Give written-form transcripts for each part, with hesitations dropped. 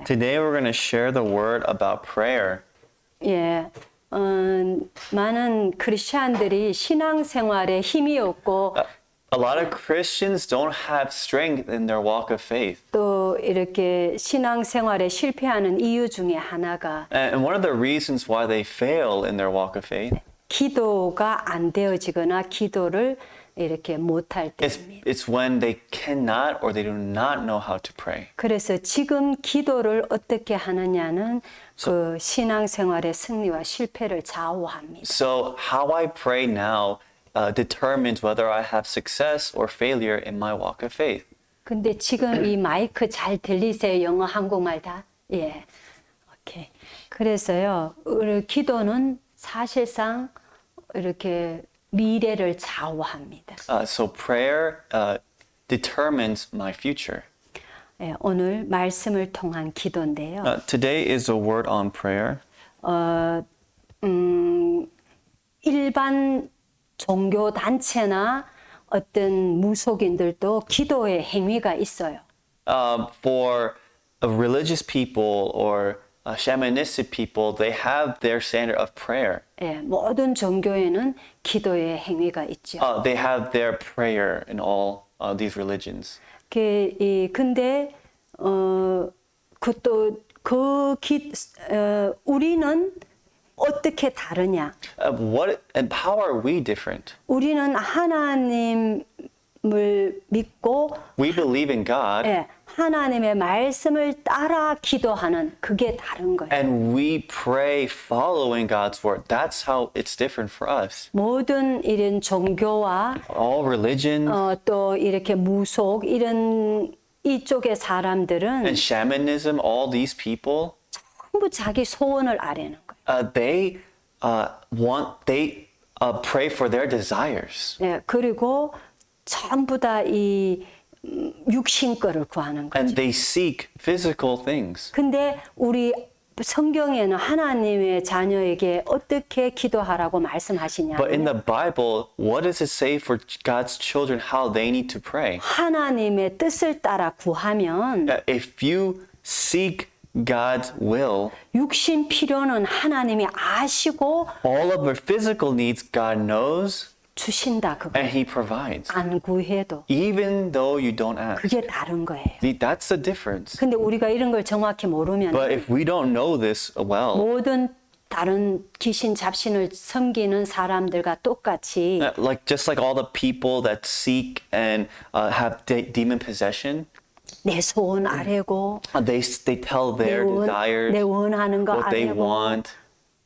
Today we're going to share the word about prayer. 예, 많은 크리스찬들이 신앙생활에 힘이 없고 A lot of Christians don't have strength in their walk of faith. 또 이렇게 신앙생활에 실패하는 이유 중에 하나가 And one of the reasons why they fail in their walk of faith 기도가 안 되어지거나 기도를 이렇게 못할 때입니다. it's when they cannot or they do not know how to pray. 그래서 지금 기도를 어떻게 하느냐는 그 신앙생활의 승리와 실패를 좌우합니다. So how I pray now determines whether I have success or failure in my walk of faith. 근데 지금 이 마이크 잘 들리세요? 영어, 한국말 다? 예. 오케이. 그래서요, 우리 기도는 사실상 이렇게 미래를 좌우합니다. So prayer determines my future. 예, 오늘 말씀을 통한 기도인데요. Today is a word on prayer. 일반 종교 단체나 어떤 무속인들도 기도의 행위가 있어요. For religious people or shamanistic people, they have their standard of prayer. 예, 모든 종교에는 기도의 행위가 있죠. They have their prayer in all these religions. 근데 우리는 어떻게 다르냐? How are we different? 우리는 하나님을 믿고 We believe in God. 예, 하나님의 말씀을 따라 기도하는 그게 다른 거예요. And we pray following God's word. That's how it's different for us. 모든 이런 종교와 All religions 또 이렇게 무속 이런 이쪽의 사람들은 and shamanism, all these people, 전부 자기 소원을 아뢰는 거예요. they pray for their desires. 예, 그리고 전부 다 이 육신 거를 구하는 거죠. And they seek physical things. 근데 우리 성경에는 하나님의 자녀에게 어떻게 기도하라고 말씀하시냐면 But in the Bible, what does it say for God's children how they need to pray? 하나님의 뜻을 따라 구하면 If you seek God's will, 육신 필요는 하나님이 아시고 all of your physical needs God knows 주신다 그거. and He provides. 안 구해도 Even though you don't ask. 그게 다른 거예요. That's the difference. 근데 우리가 이런 걸 정확히 모르면 But if we don't know this well, 모든 다른 귀신 잡신을 섬기는 사람들과 똑같이 just like all the people that seek and have demon possession, 내 소원 아뢰고 they tell their 내 desires, 원하는 거 what they 아뢰고 want,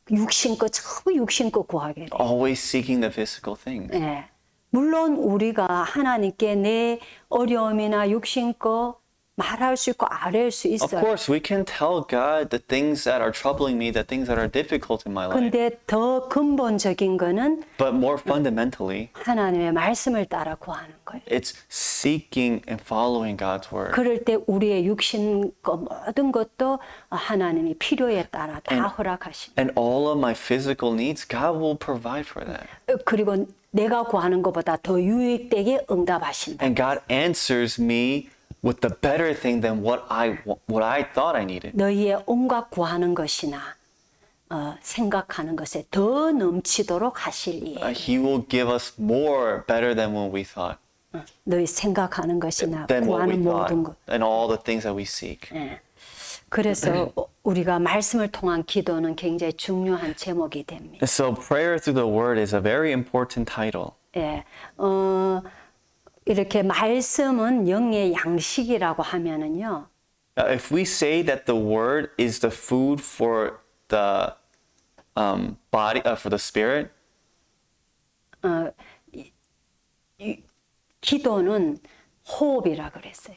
육신 거 전부 육신 거 구하게 돼. always seeking the physical things. 예. 물론 우리가 하나님께 내 어려움이나 육신 거 말할 수 있고 아뢰일 수 Of 있어요. course, we can tell God the things that are troubling me, the things that are difficult in my life. 근데 더 근본적인 거는 But more fundamentally, 하나님의 말씀을 따라 구하는 거예요. it's seeking and following God's word. 그럴 때 우리의 육신 거 모든 것도 하나님이 필요에 따라 다 허락하십니다. And all of my physical needs, God will provide for that. 그리고 내가 구하는 것보다 더 유익되게 응답하신다. And God answers me with the better thing than what I thought I needed. 너희의 온갖 구하는 것이나 생각하는 것에 더 넘치도록 하실 예. He will give us more, better than what we thought, 너희 생각하는 것이나 than what we 구하는 모든 것. thought, and all the things that we seek. 예. 그래서 우리가 말씀을 통한 기도는 굉장히 중요한 제목이 됩니다. So prayer through the word is a very important title. 예. 이렇게 말씀은 영의 양식이라고 하면은요. If we say that the word is the food for the body, for the spirit, 기도는 호흡이라 그랬어요.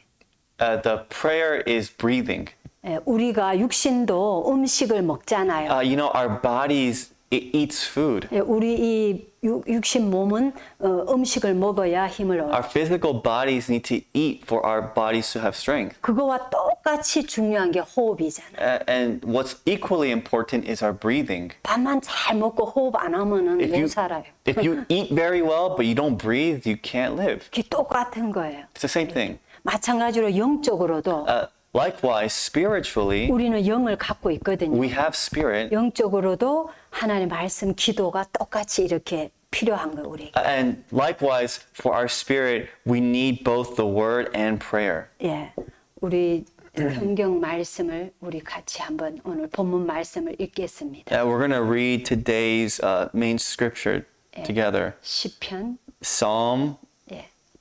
the prayer is breathing. 예, 우리가 육신도 음식을 먹잖아요. Our bodies it eats food. 예, 우리 이 육신 몸은 음식을 먹어야 힘을 얻어요. Our physical bodies need to eat for our bodies to have strength. 그거와 똑같이 중요한 게 호흡이잖아요. And what's equally important is our breathing. 밥만 잘 먹고 호흡 안 하면은 못 살아요. If you eat very well but you don't breathe, you can't live. 그게 똑같은 거예요. It's the same thing. 마찬가지로 영적으로도 Likewise, spiritually, 우리는 영을 갖고 있거든요. we have spirit, 영적으로도 하나님 말씀 기도가 똑같이 이렇게 필요한 거예요, 우리에게. and likewise, for our spirit, we need both the word and prayer. 예. 우리 성경 말씀을 우리 같이 한번 오늘 본문 말씀을 읽겠습니다. We're going to read today's main scripture together. 시편 Psalm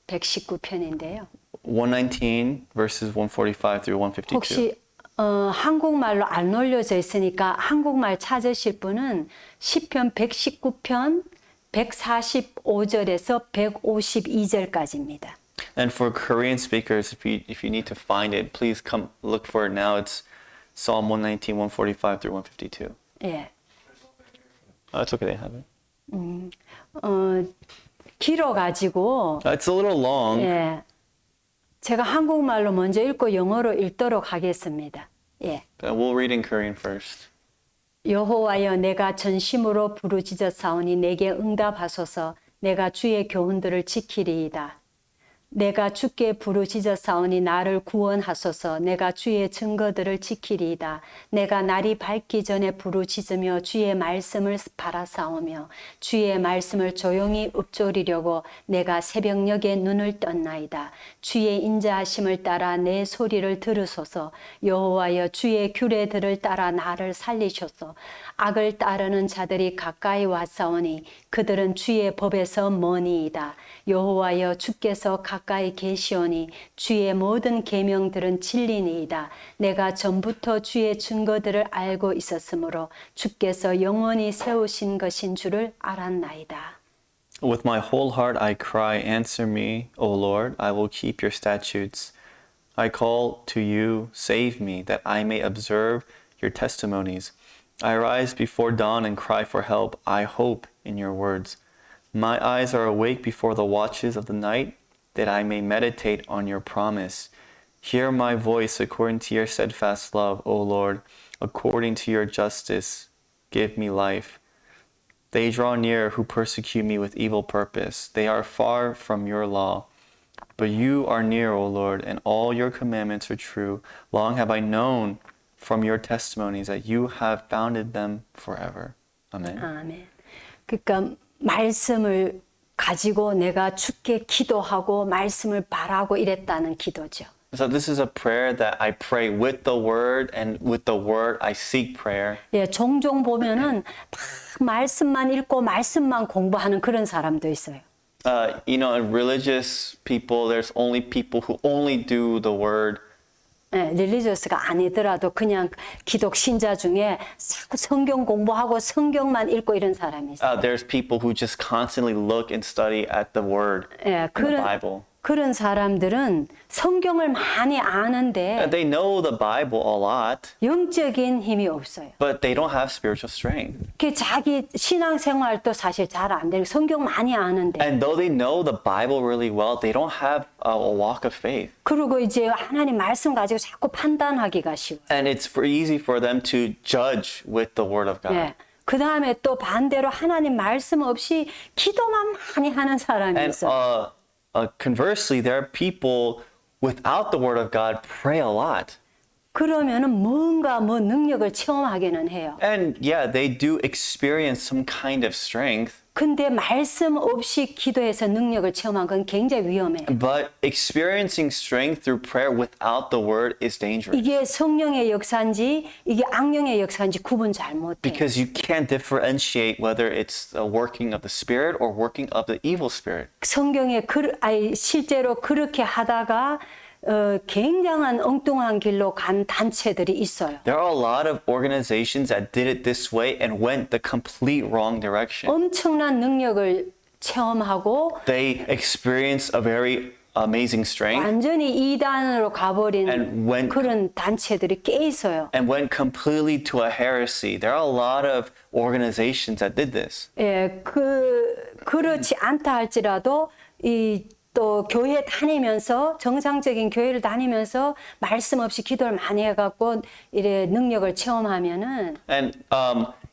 119편인데요. 119 verses 145 through 152. 혹시 한국말로 안 올려져 있으니까 한국말 찾으실 분은 시편 119편 145절에서 152절까지입니다. And for Korean speakers, if you need to find it, please come look for it now. It's Psalm 119, 145 through 152. 예. It's okay, they have it. 길어가지고 It's a little long. 예. 제가 한국말로 먼저 읽고 영어로 읽도록 하겠습니다. 예. We'll read in Korean first. 여호와여 내가 전심으로 부르짖었사오니 내게 응답하소서. 내가 주의 교훈들을 지키리이다. 내가 주께 부르짖었사오니 나를 구원하소서. 내가 주의 증거들을 지키리이다. 내가 날이 밝기 전에 부르짖으며 주의 말씀을 바라사오며 주의 말씀을 조용히 읊조리려고 내가 새벽녘에 눈을 떴나이다. 주의 인자하심을 따라 내 소리를 들으소서. 여호와여 주의 규례들을 따라 나를 살리소서. 악을 따르는 자들이 가까이 왔사오니 그들은 주의 법에서 머니이다. 여호와여 주께서 가까이 계시오니 주의 모든 계명들은 진리니이다. 내가 전부터 주의 증거들을 알고 있었으므로 주께서 영원히 세우신 것인 줄을 알았나이다. With my whole heart I cry, answer me, O Lord, I will keep your statutes. I call to you, save me, that I may observe your testimonies. I rise before dawn and cry for help. I hope in your words. My eyes are awake before the watches of the night, that I may meditate on your promise. Hear my voice according to your steadfast love, O Lord, according to your justice. Give me life. They draw near who persecute me with evil purpose. They are far from your law. But you are near, O Lord, and all your commandments are true. Long have I known from your testimonies that you have founded them forever. Amen. 아멘. 그러니까 말씀을 가지고 내가 주께 기도하고 말씀을 바라고 이랬다는 기도죠. So this is a prayer that I pray with the word, and with the word I seek prayer. 예, 종종 보면은 막 말씀만 읽고 말씀만 공부하는 그런 사람도 있어요. In religious people, there's only people who only do the word. 예, 릴리저스가 아니더라도 그냥 기독 신자 중에 자꾸 성경 공부하고 성경만 읽고 이런 사람이 있어요. There's people who just constantly look and study at the word 예, in the Bible. 그런 사람들은 성경을 많이 아는데 They know the Bible a lot, 영적인 힘이 없어요. but they don't have spiritual strength. 그 자기 신앙생활도 사실 잘 안 되고 성경 많이 아는데 And though they know the Bible really well, they don't have a walk of faith. 그리고 이제 하나님 말씀 가지고 자꾸 판단하기가 쉬워. And it's easy for them to judge with the word of God. 예. 그 다음에 또 반대로 하나님 말씀 없이 기도만 많이 하는 사람이 And 있어요. conversely, there are people without the word of God pray a lot. 그러면은 뭔가 능력을 체험하기는 해요. And yeah, they do experience some kind of strength, 근데 말씀 없이 기도해서 능력을 체험한 건 굉장히 위험해요. but experiencing strength through prayer without the word is dangerous. 이게 성령의 역사인지 이게 악령의 역사인지 구분 잘 못해요. Because you can't differentiate whether it's a working of the spirit or working of the evil spirit. 성경에 실제로 그렇게 하다가 굉장한 엉뚱한 길로 간 단체들이 있어요. There are a lot of organizations that did it this way and went the complete wrong direction. 엄청난 능력을 체험하고 They experienced a very amazing strength 완전히 이단으로 가버린 And when- 그런 단체들이 꽤 있어요. and went completely to a heresy. There are a lot of organizations that did this. 예, 그렇지 않다 할지라도 또 교회 다니면서 정상적인 교회를 다니면서 말씀 없이 기도를 많이 해갖고 이래 능력을 체험하면은 And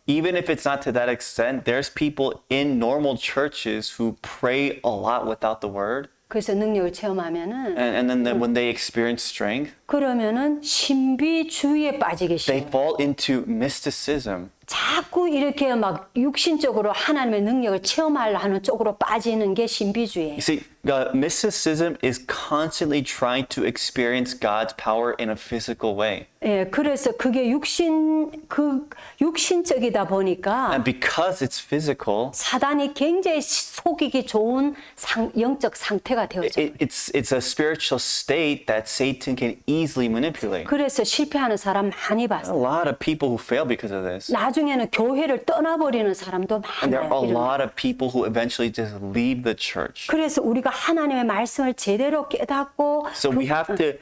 even if it's not to that extent, there's people in normal churches who pray a lot without the word. 그래서 능력을 체험하면은 and then when they experience strength, 그러면은 신비주의에 빠지기 they 쉬워요. fall into mysticism. 자꾸 이렇게 막 육신적으로 하나님의 능력을 체험하려는 쪽으로 빠지는 게 신비주의예요. You see, mysticism is constantly trying to experience God's power in a physical way. 예, 그래서 그게 육신적이다 보니까 And because it's physical, 사단이 굉장히 속이기 좋은 영적 상태가 되어져요. it's a spiritual state that Satan can easily manipulate. 그래서 실패하는 사람 많이 A 봤어요. lot of people who fail because of this. 나중에는 교회를 떠나버리는 사람도 And there are 많아요. a 이런. lot of people who eventually just leave the church. 그래서 우리가 하나님의 말씀을 제대로 깨닫고 So we have to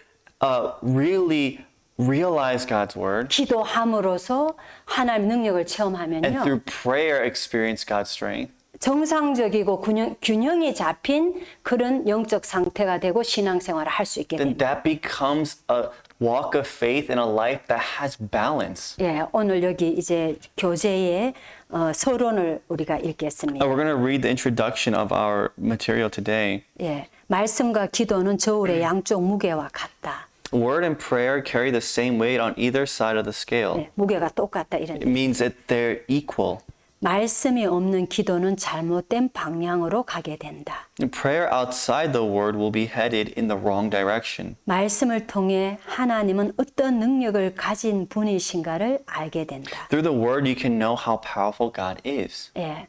really realize God's word, 기도함으로써 하나님 능력을 and 체험하면요. through prayer experience God's strength. 정상적이고 균형이 잡힌 그런 영적 상태가 되고 신앙생활을 할 수 있게 Then 됩니다. that becomes a walk of faith in a life that has balance. 예, 오늘 여기 이제 교재의 서론을 우리가 읽겠습니다. We're going to read the introduction of our material today. 예, 말씀과 기도는 저울의 양쪽 무게와 같다. Word and prayer carry the same weight on either side of the scale. 예, 무게가 똑같다 이런. It means that they're equal. 말씀이 없는 기도는 잘못된 방향으로 가게 된다. Prayer outside the word will be headed in the wrong direction. 말씀을 통해 하나님은 어떤 능력을 가진 분이신가를 알게 된다. Through the word, you can know how powerful God is. 예,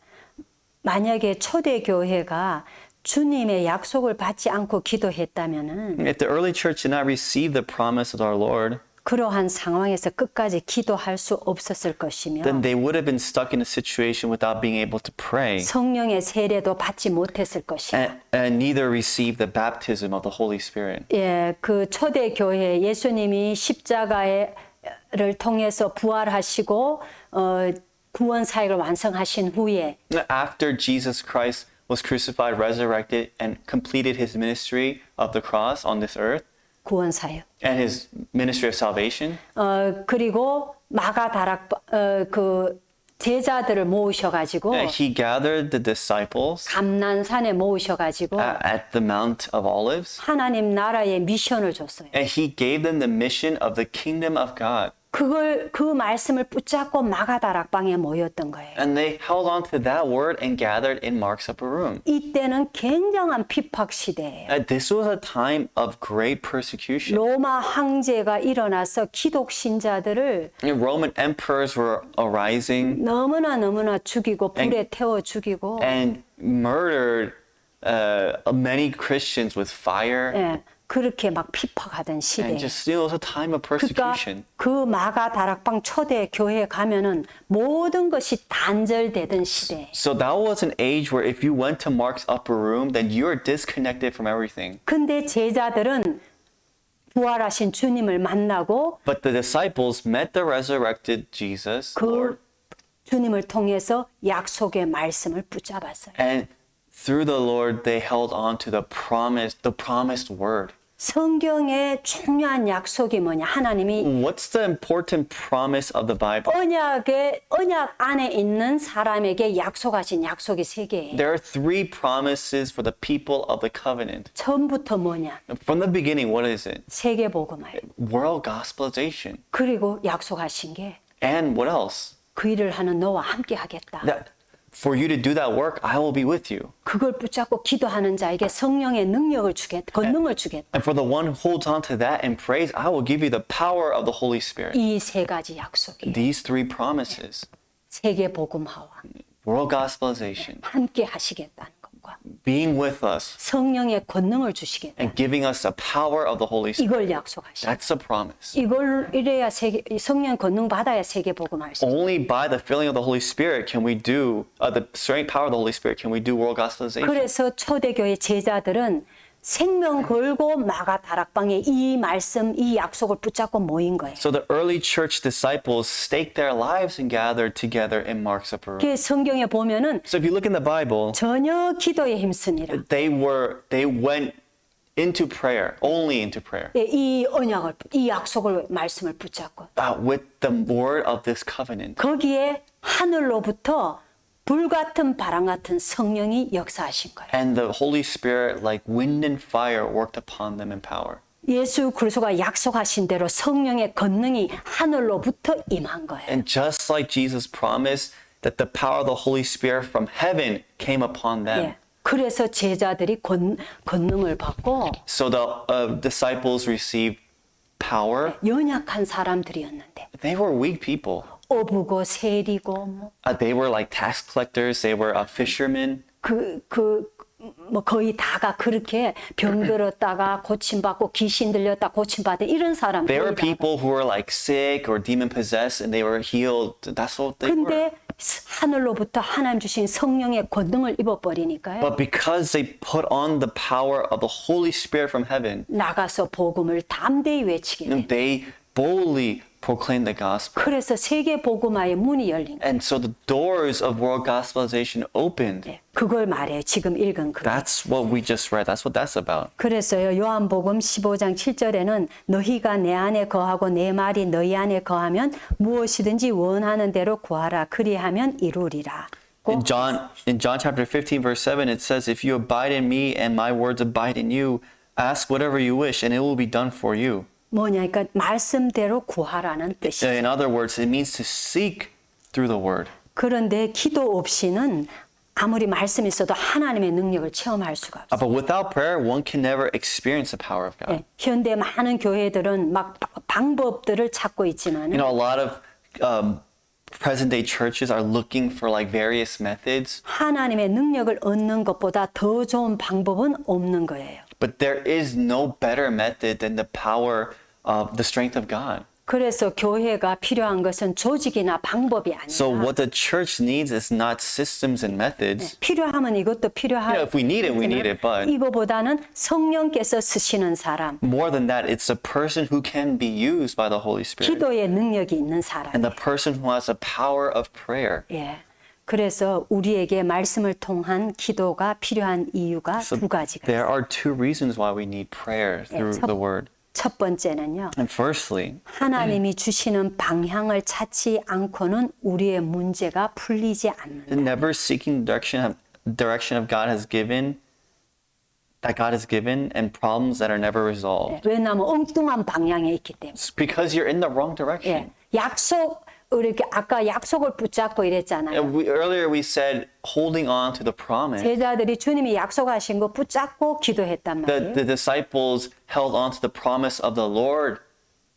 만약에 초대 교회가 주님의 약속을 받지 않고 기도했다면은 If the early church did not receive the promise of our Lord, 그러한 상황에서 끝까지 기도할 수 없었을 것이며 then they would have been stuck in a situation without being able to pray 성령의 세례도 받지 못했을 것이다. and neither receive the baptism of the Holy Spirit. 예, 그 초대 교회 예수님이 십자가를 통해서 부활하시고 구원 사역을 완성하신 후에 After Jesus Christ was crucified, resurrected, and completed his ministry of the cross on this earth 구원 사역. and his ministry of salvation, 그리고 그 제자들을 모으셔가지고 he gathered the disciples 감난산에 모으셔가지고 at the Mount of Olives, 하나님 나라의 미션을 줬어요. and he gave them the mission of the kingdom of God. 그 말씀을 붙잡고 마가다락방에 모였던 거예요. And they held on to that word and gathered in Mark's upper room. 이때는 굉장한 핍박 시대예요. This was a time of great persecution. 로마 황제가 일어나서 기독 신자들을 Roman emperors were arising 너무나 죽이고 불에 태워 죽이고 and murdered many Christians with fire. 예, 그렇게 막 핍박하던 시대. And just, it was a time of 그러니까 persecution. 그 마가 다락방 초대 교회에 가면은 모든 것이 단절되던 시대. So that was an age where if you went to Mark's upper room, then you were disconnected from everything. 근데 제자들은 부활하신 주님을 만나고 But the disciples met the resurrected Jesus, Lord, 그 주님을 통해서 약속의 말씀을 붙잡았어요. and through the Lord they held on to the promised word. 성경의 중요한 약속이 뭐냐? 하나님이 What's the important promise of the Bible? 언약 안에 있는 사람에게 약속하신 약속이 세 개예요. There are three promises for the people of the covenant. 처음부터 뭐냐? From the beginning, what is it? 세계 복음화예요. World gospelization. 그리고 약속하신 게 그 And what else? 일을 하는 너와 함께 하겠다. That for you to do that work, I will be with you. 그걸 붙잡고 기도하는 자에게 성령의 능력을 주겠다. 권능을 주겠다. And for the one who holds on to that and prays, I will give you the power of the Holy Spirit. 이 세 가지 약속이 These three promises, 세계 복음화와 world gospelization, 함께 하시겠다는 것과 being with us, 성령의 권능을 주시겠다. and giving us the power of the Holy Spirit. 이걸 약속하시다. That's a promise. 이걸 이래야 성령 권능 받아야 세계 복음할 수 있어요. Only by the filling of the Holy Spirit can we do the strength power of the Holy Spirit can we do world gospelization. 그래서 초대교회 제자들은 생명 걸고 마가 다락방에 이 말씀, 이 약속을 붙잡고 모인 거예요. So the early church disciples staked their lives and gathered together in Mark's upper room. 그 성경에 보면은 So if you look in the Bible, 전혀 기도에 힘쓰니라. they went into prayer, only into prayer, 이 언약을, 이 약속을 말씀을 붙잡고 with the word of this covenant. 거기에 하늘로부터 불같은 바람 같은 성령이 역사하신 거예요. And the Holy Spirit, like wind and fire, worked upon them in power. 예수 그리스도가 약속하신 대로 성령의 권능이 하늘로부터 임한 거예요. And just like Jesus promised, that the power of the Holy Spirit from heaven came upon them. 예. 그래서 제자들이 권능을 받고 So the disciples received power. 연약한 사람들이었는데 They were weak people. 어부고 세리고 뭐 They were like tax collectors. They were fishermen. 뭐 거의 다가 그렇게 병들었다가 고침받고 귀신 들렸다 고침받은 이런 사람들. They were people who were like sick or demon possessed, and they were healed. That's what they were. 근데 하늘로부터 하나님 주신 성령의 권능을 입어버리니까요. But because they put on the power of the Holy Spirit from heaven, 나가서 복음을 담대히 외치게 돼. they boldly proclaimed the gospel. 그래서 세계 복음화의 문이 열린 거예요. And so the doors of world gospelization opened. 네, 그걸 말해요. 지금 읽은 그. That's what we just read. That's what that's about. 그래서요. 요한복음 15장 7절에는 너희가 내 안에 거하고 내 말이 너희 안에 거하면 무엇이든지 원하는 대로 구하라. 그리하면 이루리라. In John chapter 15 verse 7 it says, if you abide in me and my words abide in you, ask whatever you wish and it will be done for you. 뭐냐, 그러니까 말씀대로 구하라는 뜻이에요. In other words, it means to seek through the word. 그런데 기도 없이는 아무리 말씀이 있어도 하나님의 능력을 체험할 수가 없어요. But without prayer, one can never experience the power of God. 네, 현대 많은 교회들은 막 방법들을 찾고 있지만 You know, a lot of present day churches are looking for like various methods, 하나님의 능력을 얻는 것보다 더 좋은 방법은 없는 거예요. but there is no better method than the power of the strength of God. 그래서 교회가 필요한 것은 조직이나 방법이 So 아니라 what the church needs is not systems and methods. 필요하면 이것도 필요하고 Yeah, if we need it, we need it, but 이거보다는 성령께서 쓰시는 사람, more than that, it's a person who can be used by the Holy Spirit 기도의 능력이 있는 사람. and the person who has the power of prayer. 예. 그래서 우리에게 말씀을 통한 기도가 필요한 이유가 두 가지가 There 있어요. are two reasons why we need prayer through the word. 첫 번째는요. And firstly, 하나님이 주시는 방향을 찾지 않고는 우리의 문제가 풀리지 않는다. never seeking direction of God has given and problems that are never resolved. 왜냐하면 엉뚱한 방향에 있기 때문에. It's because you're in the wrong direction. 예. 이렇게 아까 약속을 붙잡고 이랬잖아요. And earlier we said holding on to the promise. 제자들이 주님이 약속하신 거 붙잡고 기도했단 말이에요. The disciples held on to the promise of the Lord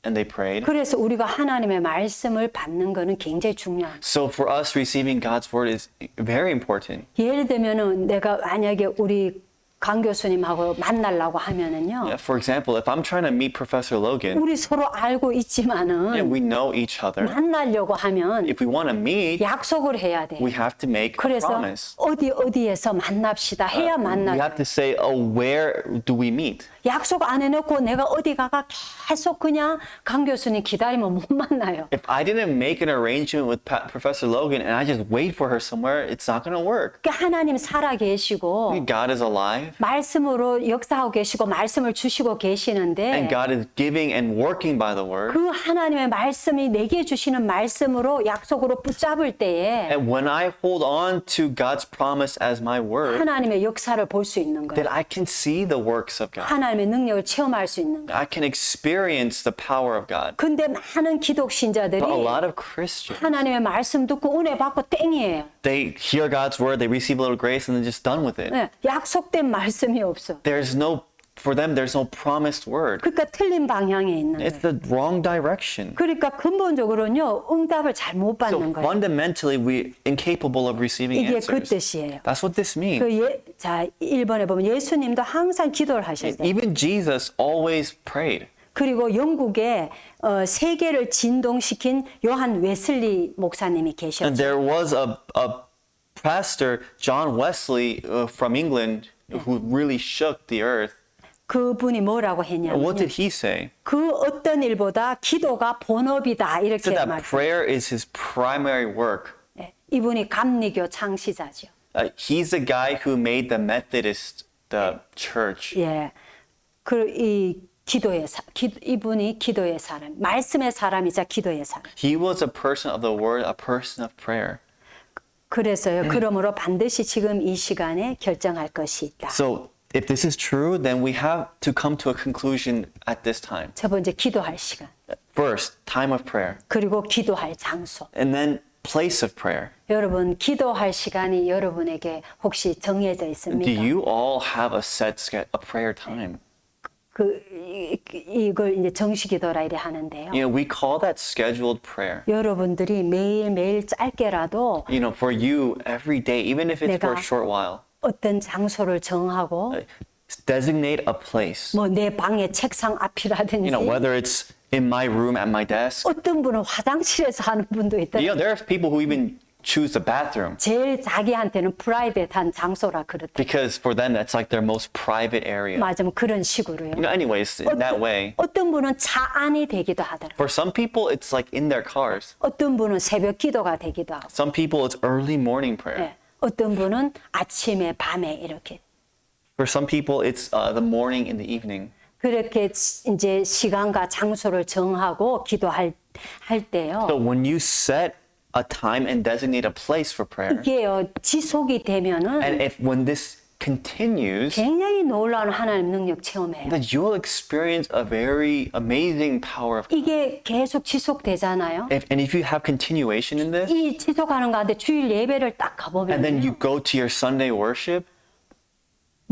and they prayed. 그래서 우리가 하나님의 말씀을 받는 거는 굉장히 중요한. So for us receiving God's word is very important. 예를 들면은 내가 만약에 우리 강 교수님하고 만나려고 하면은요. Yeah, for example, if I'm trying to meet Professor Logan 우리 서로 알고 and 있지만은 we know each other, 만나려고 하면 if we want to meet, 약속을 해야 돼. we have to make a 그래서 promise. 어디에서 만납시다 해야 We 만나. have to say, oh, where do we meet? 약속 안 해놓고 내가 어디 가가 계속 그냥 강 교수님 기다리면 못 만나요. If I didn't make an arrangement with Professor Logan and I just wait for her somewhere, it's not going to work. 그러니까 하나님 살아 계시고 God is alive 말씀으로 역사하고 계시고 말씀을 주시고 계시는데 and God is giving and working by the word. 그 하나님의 말씀이 내게 주시는 말씀으로 약속으로 붙잡을 때에 And when I hold on to God's promise as my word, 하나님의 역사를 볼 수 있는 then 거예요. I can see the works of God. 하나님의 능력을 체험할 수 있는 거예요. I can experience the power of God. 근데 많은 기독 신자들이 But a lot of Christians, 하나님의 말씀 듣고 은혜 받고 땡이에요. they hear God's word, they receive a little grace, and then just done with it. 네, 약속된 말씀이 없어. For them, there's no promised word. 그러니까 틀린 방향에 있는 It's 거예요. the wrong direction. 그러니까 근본적으로는요, 응답을 잘 못 So 받는 거예요. fundamentally, we're incapable of receiving 이게 그 answers. 뜻이에요. That's what this means. 자, 1번에 보면 예수님도 항상 기도를 하셨어요. Even Jesus always prayed. 그리고 영국에 세계를 진동시킨 요한 웨슬리 목사님이 And 계셨죠. there was a pastor, John Wesley from England, who really shook the earth. 그분이 뭐라고 What 했냐면 did he say? 그 어떤 일보다 기도가 본업이다 He 이렇게 said that 말했어요. prayer is his primary work. 네, 이분이 감리교 창시자죠. He's the guy who made the Methodist the church. 예, 이분이 기도의 사람, 말씀의 사람이자 기도의 사람. He was a person of the word, a person of prayer. 그래서요. 그러므로 반드시 지금 이 시간에 결정할 것이 있다. So if this is true, then we have to come to a conclusion at this time. 첫 번째 기도할 시간. First, time of prayer, 그리고 기도할 장소. and then place of prayer. 여러분 기도할 시간이 여러분에게 혹시 정해져 Do 있습니까? you all have a a prayer time? 이걸 이제 정시 기도라 이래 하는데요. You know, we call that scheduled prayer. 여러분들이 매일매일 짧게라도 You know, for you, every day, even if it's for a 내가 short while, 어떤 장소를 정하고 designate a place. 뭐 내 방의 책상 앞이라든지 You know, whether it's in my room at my desk. 어떤 분은 화장실에서 하는 분도 있다. You know, there are people who even choose the bathroom 제일 자기한테는 프라이빗한 장소라 그렇다. because for them that's like their most private area. 맞으면 그런 식으로요. You know, anyways, in that way, 어떤 분은 차 안이 되기도 하더라. for some people it's like in their cars. 어떤 분은 새벽 기도가 되기도 하고. Some people it's early morning prayer. 예. 어떤 분은 아침에 밤에 이렇게. For some people it's the morning and the evening. 그렇게 이제 시간과 장소를 정하고 기도할 때요. So when you set a time and designate a place for prayer, 이게요 지속이 되면은 and if when this continues, 굉장히 놀라운 하나님 능력 체험해요. then you'll experience a very amazing power of God. 이게 계속 지속되잖아요. And if you have continuation in this, 이 지속하는 가운데 주일 예배를 딱 and then 가보면 you go to your Sunday worship,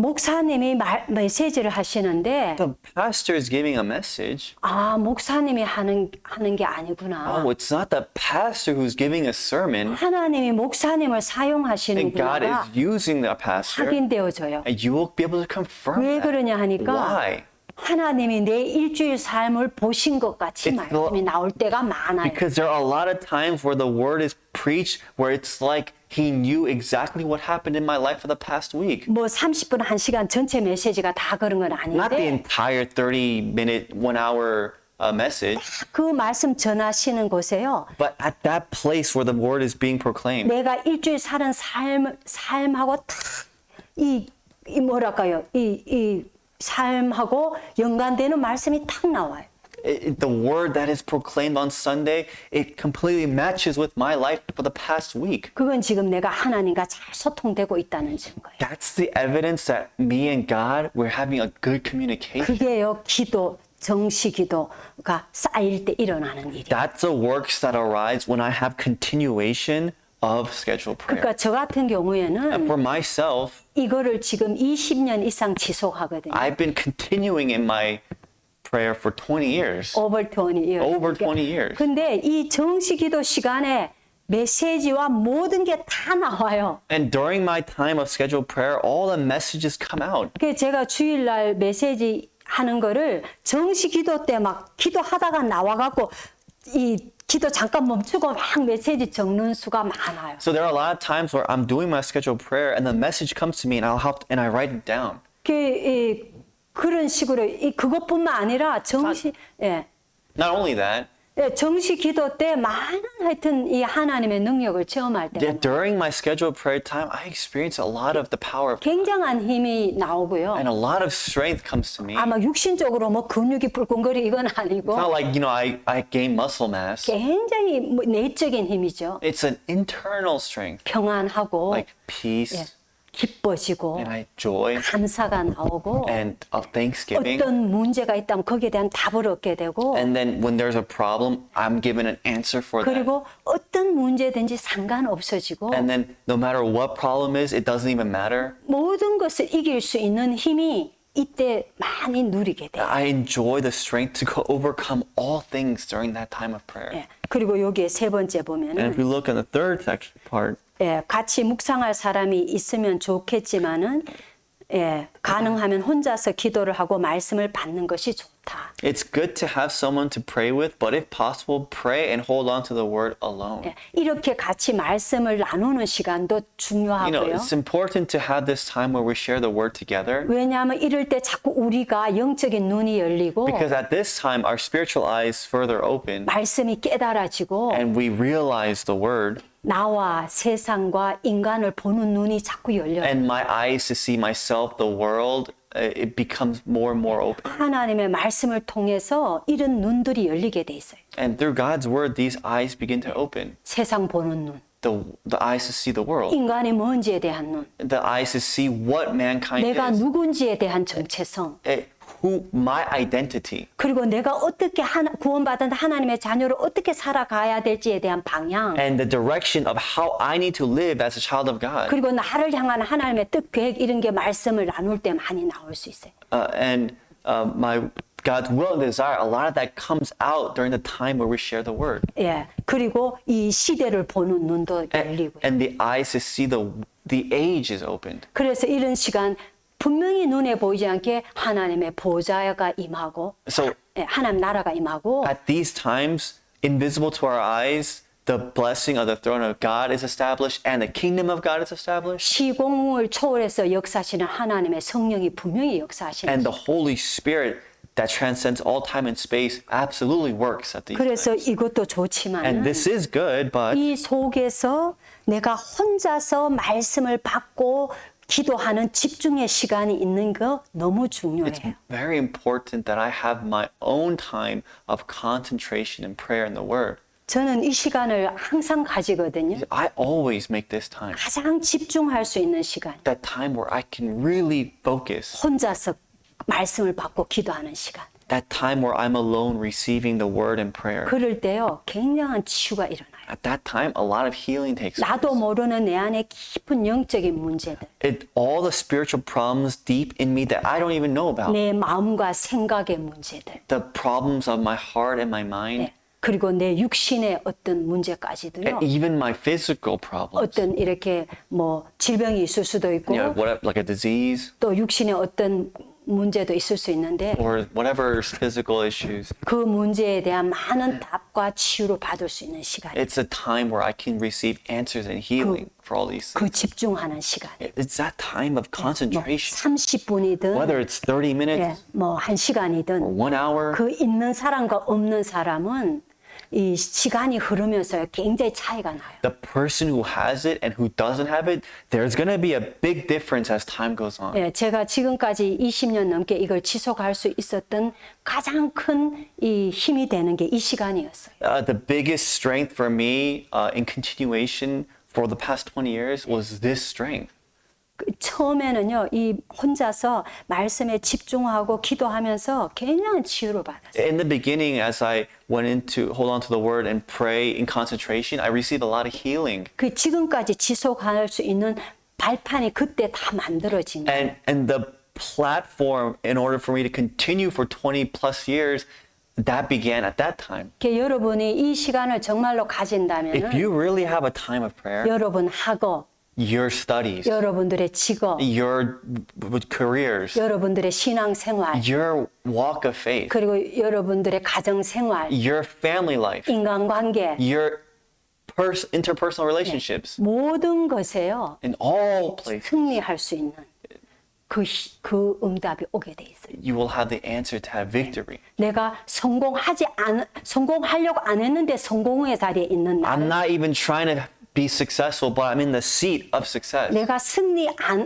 목사님이 메시지를 하시는데 the pastor is giving a message. 아 목사님이 하는 게 아니구나. Oh, it's not the pastor who's giving a sermon, 하나님이 목사님을 and God 사용하시는구나가 is using the pastor, 확인되어져요. and you will be able to confirm 왜 that. 그러냐 하니까 Why? 하나님이 내 일주일 삶을 보신 것 같이 It's 말씀이 나올 때가 많아요. Because there are a lot of times where the word is preached where it's like he knew exactly what happened in my life for the past week. 뭐 30분, 1시간 전체 메시지가 다 그런 건 Not the 아닌데 entire 30-minute, 1-hour message, 그 말씀 전하시는 곳에요. but at that place where the word is being proclaimed. 내가 일주일 사는 삶하고 탁이 뭐랄까요? 이 삶하고 연관되는 말씀이 탁 나와요. The word that is proclaimed on Sunday, it completely matches with my life for the past week. 그건 지금 내가 하나님과 잘 소통되고 있다는 증거예요. That's the evidence that me and God, we're having a good communication. 그게요, 기도, 정시 기도가 쌓일 때 일어나는 일이에요. That's the works that arise when I have continuation of scheduled prayer. 그러니까 저 같은 경우에는 And for myself, 이거를 지금 20년 이상 지속하거든요. I've been continuing in my prayer for 20 years. Over 20 years. Over 20 years. 근데 이 정시 기도 시간에 메시지와 모든 게 다 나와요. And during my time of scheduled prayer, all the messages come out. 그 제가 주일날 메시지 하는 거를 정시 기도 때 막 기도하다가 나와갖고 이 기도 잠깐 멈추고 막 메시지 적는 수가 많아요. So there are a lot of times where I'm doing my scheduled prayer and the message comes to me and I write it down. 그런 식으로 그것뿐만 아니라 정시 Not only that, 정시 기도 때 많은 하여튼 이 하나님의 능력을 체험할 때 during my scheduled prayer time, I experience a lot of the power of God. 굉장한 힘이 나오고요. And a lot of strength comes to me. 아마 육신적으로 뭐 근육이 불끈거리 이건 아니고 It's not like, I gain muscle mass. 굉장히 뭐 내적인 힘이죠. It's an internal strength, 평안하고 like peace 기뻐지고 and joy 감사가 나오고 and of thanksgiving. 어떤 문제가 있다면 거기에 대한 답을 얻게 되고 And then when there's a problem, I'm given an answer for that. 그리고 어떤 문제든지 상관없어지고 And then no matter what problem is, it doesn't even matter. 모든 것을 이길 수 있는 힘이 이때 많이 누리게 돼요. I enjoy the strength to overcome all things during that time of prayer. 예. 그리고 여기에 세 번째 And 보면은 if we look in the third section part, 같이 묵상할 사람이 있으면 좋겠지만은 가능하면 혼자서 기도를 하고 말씀을 받는 것이 좋다. it's good to have someone to pray with, but if possible, pray and hold on to the word alone. 이렇게 같이 말씀을 나누는 시간도 You know, 중요하고요. it's important to have this time where we share the word together. 왜냐하면 이럴 때 자꾸 우리가 영적인 눈이 열리고 Because at this time, our spiritual eyes further open 말씀이 깨달아지고 and we realize the word, 나와 세상과 인간을 보는 눈이 자꾸 열려요. and my eyes to see myself, the world, it becomes more and more open. 하나님의 말씀을 통해서 이런 눈들이 열리게 돼 있어요. And through God's word, these eyes begin to open. 세상 보는 눈, the eyes to see the world, 인간이 뭔지에 대한 눈, the eyes to see what mankind 내가 is, 누군지에 대한 정체성, who my identity, 그리고 내가 어떻게 구원받은 하나님의 자녀로 어떻게 살아가야 될지에 대한 방향, and the direction of how I need to live as a child of God. 그리고 나를 향한 하나님의 뜻, 계획 이런 게 말씀을 나눌 때 많이 나올 수 있어요. And my God's will and desire, a lot of that comes out during the time where we share the word. 예, 그리고 이 시대를 보는 눈도 열리고요. And the eyes to see the age is opened. 그래서 이런 시간 분명히 눈에 보이지 않게 하나님의 보좌가 임하고 So 예, 하나님 나라가 임하고 at these times, invisible to our eyes, the blessing of the throne of God is established and the kingdom of God is established. 시공을 초월해서 역사하시는 하나님의 성령이 분명히 역사하시는 And the Holy Spirit that transcends all time and space absolutely works at these 그래서 times. 이것도 And 좋지만 this is good, but 이 속에서 내가 혼자서 말씀을 받고 기도하는 집중의 시간이 있는 거 너무 중요해요. very important that I have my own time of concentration and prayer in the Word. 저는 이 시간을 항상 가지거든요. I always make this time, 가장 집중할 수 있는 시간. that time where I can really focus, 혼자서 말씀을 받고 기도하는 시간. that time where I'm alone receiving the Word and prayer. 그럴 때요, 굉장한 치유가 일어나요. At that time, a lot of healing takes place. 나도 모르는 내 안에 깊은 영적인 문제들, All the spiritual problems deep in me that I don't even know about, 내 마음과 생각의 문제들, the problems of my heart and my mind, 네. 그리고 내 육신의 어떤 문제까지도요. and even my physical problems, 어떤 이렇게 뭐 질병이 있을 수도 있고 like a disease 또 육신의 어떤 문제도 있을 수 있는데 or whatever physical issues. 그 문제에 대한 많은 답과 치유를 받을 수 있는 시간. It's a time where I can receive answers and healing for all these 그 things. 집중하는 시간. It's that time of 뭐 concentration, 30분이든 whether it's 30 minutes 뭐 1시간이든 or 1 hour. 그 있는 사람과 없는 사람은 이 시간이 흐르면서 굉장히 차이가 나요. The person who has it and who doesn't have it, there's going to be a big difference as time goes on. 예, 제가 지금까지 20년 넘게 이걸 지속할 수 있었던 가장 큰 이 힘이 되는 게 이 시간이었어요. The biggest strength for me in continuation for the past 20 years was this strength. 처음에는요, 이 혼자서 말씀에 집중하고 기도하면서 굉장한 치유를 받았어요. In the beginning, as I went into hold on to the word and pray in concentration, I received a lot of healing. 그 지금까지 지속할 수 있는 발판이 그때 다 만들어진 거예요. And the platform in order for me to continue for 20 plus years, that began at that time. 여러분이 이 시간을 정말로 If 가진다면 you really have a time of prayer, 여러분 학업, your studies, 여러분들의 직업, your careers, 여러분들의 신앙생활, your walk of faith, 그리고 여러분들의 가정생활, your family life, 인간관계, your interpersonal relationships, 모든 것에요. in all places, 승리할 수 있는 그 응답이 오게 돼 있어요. you will have the answer to have victory. 내가 성공하려고 안 했는데 성공의 자리에 있는 I'm 날, not even trying to be successful, but I'm in the seat of success. 내가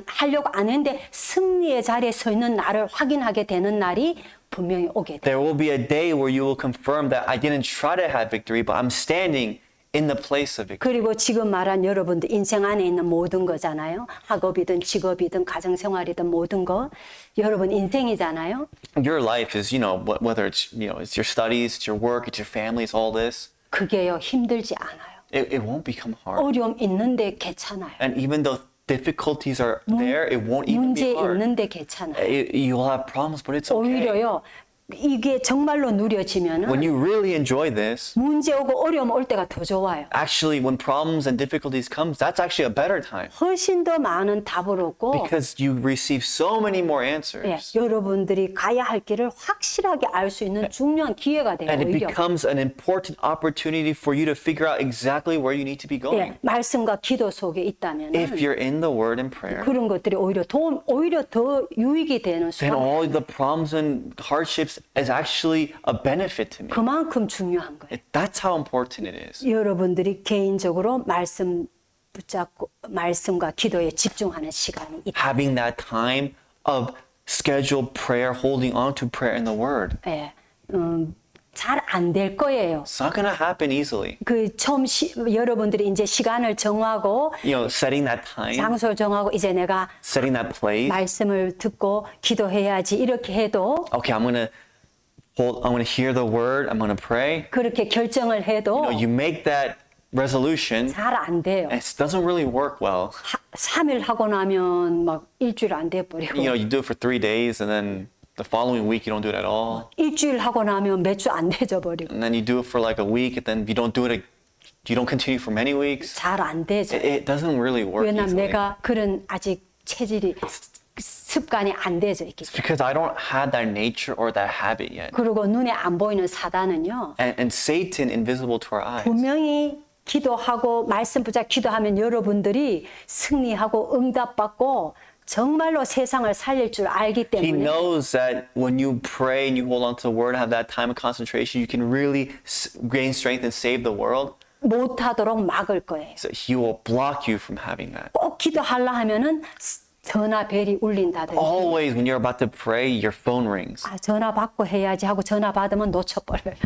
하려고 안 했는데 승리의 자리에 서 있는 나를 확인하게 되는 날이 분명히 오게 돼. There will be a day where you will confirm that I didn't try to have victory, but I'm standing in the place of victory. 그리고 지금 말한 여러분들 인생 안에 있는 모든 거잖아요. 학업이든 직업이든 가정생활이든 모든 거. 여러분 인생이잖아요. Your life is, whether it's, it's your studies, it's your work, it's your family, it's all this. 그게요 힘들지 않아요. It won't become hard. 어려움 있는데 괜찮아요. And even though difficulties are there, it won't even 문제 be hard. 있는데 괜찮아요. You'll have problems, but it's okay. 오히려요 이게 정말로 누려지면은 When you really enjoy this, 문제 오고 어려움 올 때가 더 좋아요. actually, when problems and difficulties comes, that's actually a better time 훨씬 더 많은 답을 얻고 because you receive so many more 예, answers. 여러분들이 가야 할 길을 확실하게 알 수 있는 중요한 기회가 돼요. And it 오히려. becomes an important opportunity for you to figure out exactly where you need to be 예, going. 말씀과 기도 속에 있다면 If you're in the Word and prayer, 그런 것들이 오히려 더 유익이 되는 then 수가 all the problems and hardships is actually a benefit to me. 그만큼 중요한 거예요. That's how important it is. 여러분들이 개인적으로 말씀 붙잡고 말씀과 기도에 집중하는 시간이 있다. Having that time of scheduled prayer, holding on to prayer in the Word. 예, 잘 안 될 거예요. It's not going to happen easily. 그 처음 여러분들이 이제 시간을 정하고 Setting that time, 장소를 정하고 이제 내가 setting that place. 말씀을 듣고 기도해야지 이렇게 해도 Okay, I'm going to hear the word. I'm going to pray. 그렇게 결정을 해도 You make that resolution, 잘 안 돼요. and it doesn't really work well. 3일 하고 나면 막 일주일 안 돼 버리고 You do it for 3 days, and then the following week you don't do it at all. 일주일 하고 나면 몇 주 안 돼져 버리고 And then you do it for like a week, and then you don't do it. You don't continue for many weeks. 잘 안 되죠. It doesn't really work 왜냐면 easily. 내가 그런 아직 체질이 습관이 안 되죠. 이렇게. Because I don't have that nature or that habit yet. 그리고 눈에 안 보이는 사단은요. And Satan, invisible to our eyes, 분명히 기도하고 말씀 붙잡고 기도하면 여러분들이 승리하고 응답받고 정말로 세상을 살릴 줄 알기 he 때문에 knows that when you pray and you hold on to the word, have that time of concentration, you can really gain strength and save the world. 못하도록 막을 거예요. So he will block you from having that. 꼭 기도하려 하면은 전화 벨이 울린다든지 Always when you're about to pray, your phone rings. 아, 전화 받고 해야지 하고 전화 받으면 놓쳐버려요.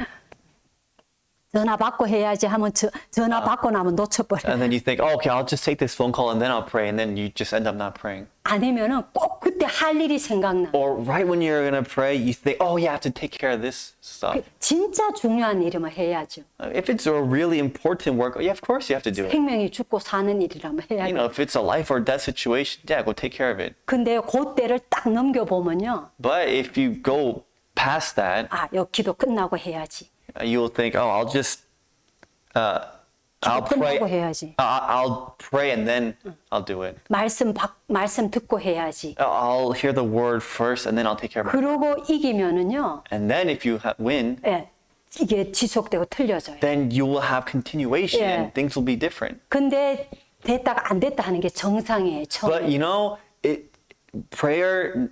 전화 받고 해야지 하면 전화 받고 나면 놓쳐버려요. And then you think, oh, okay, I'll just take this phone call and then I'll pray. And then you just end up not praying. 아니면은 꼭 그때 할 일이 생각나. Or right when you're going to pray, you think, oh, yeah, I have to take care of this stuff. 진짜 중요한 일이면 해야죠. If it's a really important work, yeah, of course you have to do it. 생명이 죽고 사는 일이라면 해야죠. If it's a life or death situation, yeah, go take care of it. 근데 그때를 딱 넘겨보면요. But if you go past that, 아, 요 기도 끝나고 해야지. you'll think, oh, I'll just, I'll pray. 끝나고 해야지. I'll pray and then I'll do it. 말씀 듣고 해야지. I'll hear the word first and then I'll take care of it. 그러고 이기면은요. And then if you win, 예, 이게 지속되고 틀려져요. then you will have continuation Yeah. and things will be different. 근데 됐다가 안 됐다 하는 게 정상이에요. But 처음에.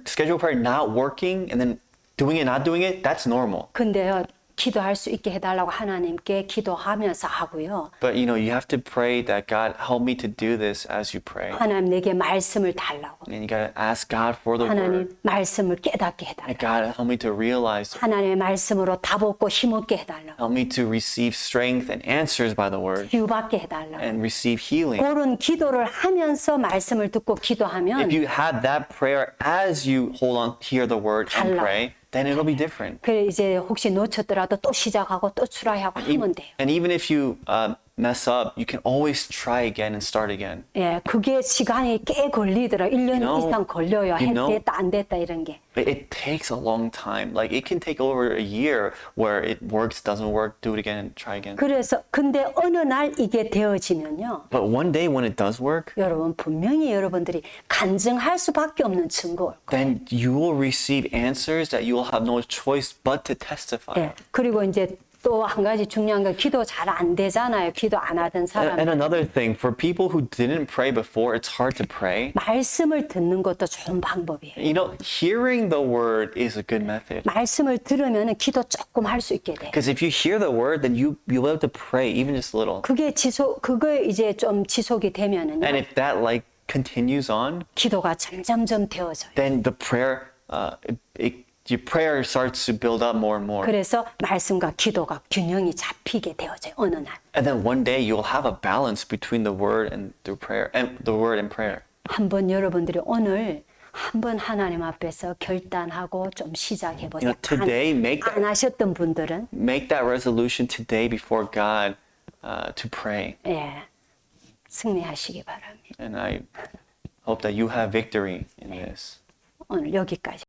scheduled prayer not working and then doing it, not doing it, that's normal. 근데요. 기도할 수 있게 해달라고 하나님께 기도하면서 하고요. But you have to pray that God help me to do this as you pray. 하나님 내게 말씀을 달라고. And you gotta ask God for the word. 하나님 말씀을 깨닫게 해달라고. And God help me to realize, 하나님의 말씀으로 답 얻고 힘없게 해달라고. help me to receive strength and answers by the word 치유받게 해달라고. and receive healing. 그런 기도를 하면서 말씀을 듣고 기도하면 If you have that prayer as you hear the word and 달라요. pray, then it'll be different. 그래 이제 혹시 놓쳤더라도 또 시작하고 또 트라이하고 하면 돼요. And even if you mess up, you can always try again and start again. 예, 그게 시간이 꽤 걸리더라. 1년 이상 걸려요. 됐다 안 됐다 이런 게. But it takes a long time. Like it can take over a year where it works, doesn't work, do it again and try again. 그래서 근데 어느 날 이게 되어지면요. But one day when it does work, 여러분 분명히 여러분들이 간증할 수밖에 없는 증거. then you will receive answers that you will have no choice but to testify. 예. 그리고 이제 또 한 가지 중요한 건 기도 잘 안 되잖아요. 기도 안 하던 사람. And another thing, for people who didn't pray before, it's hard to pray. 말씀을 듣는 것도 좋은 방법이에요. Hearing the word is a good method. 말씀을 들으면 기도 조금 할 수 있게 돼. Because if you hear the word, then you'll be able to pray even just a little. 그거 이제 좀 지속이 되면은요. And if that continues on, 기도가 점점점 되어져요. then the prayer, your prayer starts to build up more and more. 그래서 말씀과 기도가 균형이 잡히게 되어져요. 어느 날. And then one day you'll have a balance between the word and the prayer, and the word and prayer. 한번 여러분들이 오늘 한번 하나님 앞에서 결단하고 좀 시작해 보세요. Today, 안 하셨던 분들은 make that resolution today before God to pray. 예, 승리하시기 바랍니다. And I hope that you have victory in this. 오늘 여기까지.